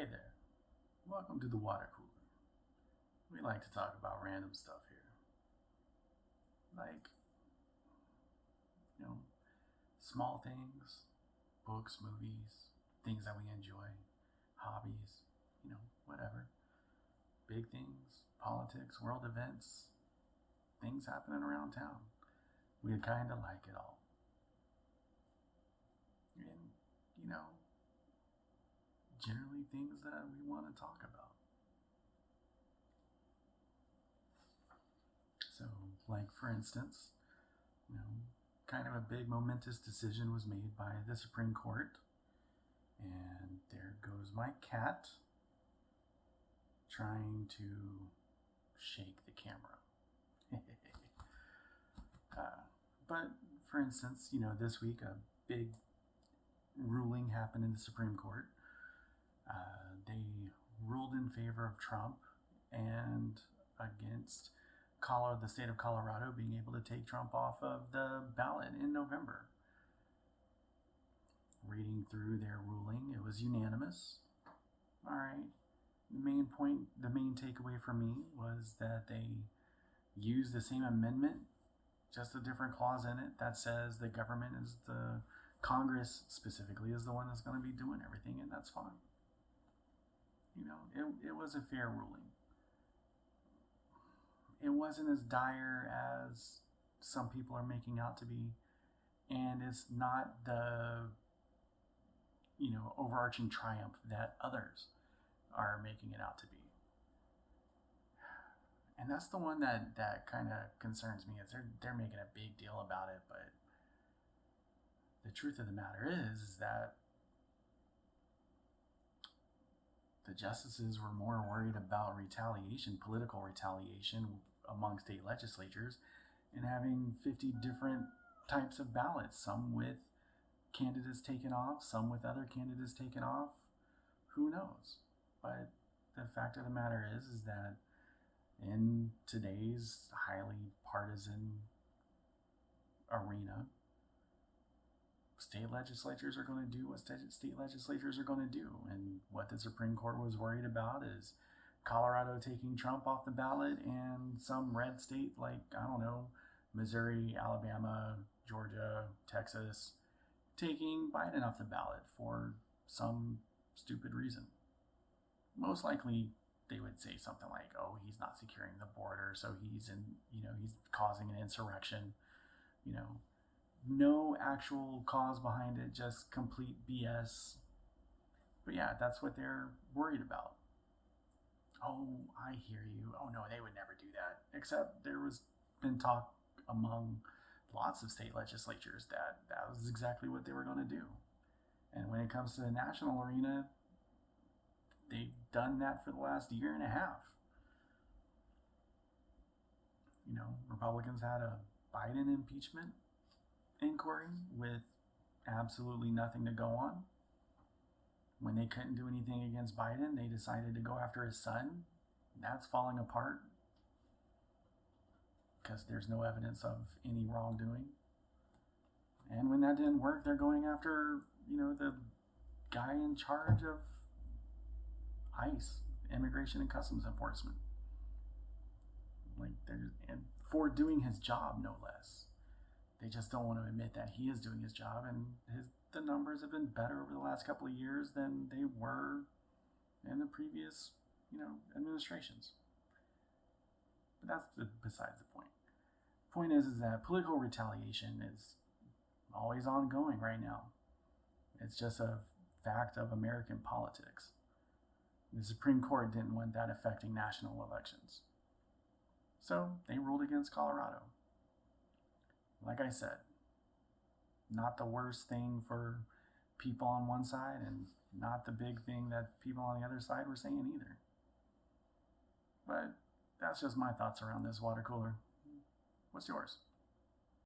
Hey there, welcome to the Watercooler. We like to talk about random stuff here. Like, you know, small things, books, movies, things that we enjoy, hobbies, whatever. Big things, politics, world events, things happening around town. We kind of like it all. And, you know, generally things that we want to talk about. So, like for instance, you know, kind of a big momentous decision was made by the Supreme Court. And there goes my cat trying to shake the camera. But for instance, this week a big ruling happened in the Supreme Court. They ruled in favor of Trump and against the state of Colorado being able to take Trump off of the ballot in November. Reading through their ruling, it was unanimous. All right. The main takeaway for me was that they used the same amendment, just a different clause in it that says the government is Congress specifically is the one that's going to be doing everything, and that's fine. It was a fair ruling. It wasn't as dire as some people are making out to be, and it's not the overarching triumph that others are making it out to be. And that's the one that kind of concerns me, is they're making a big deal about it, but the truth of the matter is that the justices were more worried about political retaliation among state legislatures, and having 50 different types of ballots, some with candidates taken off, some with other candidates taken off. Who knows? But the fact of the matter is that in today's highly partisan arena, state legislatures are going to do what state legislatures are going to do. And what the Supreme Court was worried about is Colorado taking Trump off the ballot, and some red state like, I don't know, Missouri, Alabama, Georgia, Texas, taking Biden off the ballot for some stupid reason. Most likely they would say something like, oh, he's not securing the border, so he's causing an insurrection. No actual cause behind it, just complete BS. But yeah, that's what they're worried about. Oh, I hear you. Oh no, they would never do that. Except there was been talk among lots of state legislatures that was exactly what they were going to do. And when it comes to the national arena, they've done that for the last year and a half. Republicans had a Biden impeachment inquiry with absolutely nothing to go on. When they couldn't do anything against Biden, they decided to go after his son. That's falling apart because there's no evidence of any wrongdoing. And when that didn't work, they're going after, the guy in charge of ICE, Immigration and Customs Enforcement. And for doing his job, no less. They just don't want to admit that he is doing his job, and the numbers have been better over the last couple of years than they were in the previous, administrations. But that's besides the point. Point is that political retaliation is always ongoing right now. It's just a fact of American politics. The Supreme Court didn't want that affecting national elections. So they ruled against Colorado. Like I said, not the worst thing for people on one side, and not the big thing that people on the other side were saying either. But that's just my thoughts around this water cooler. What's yours?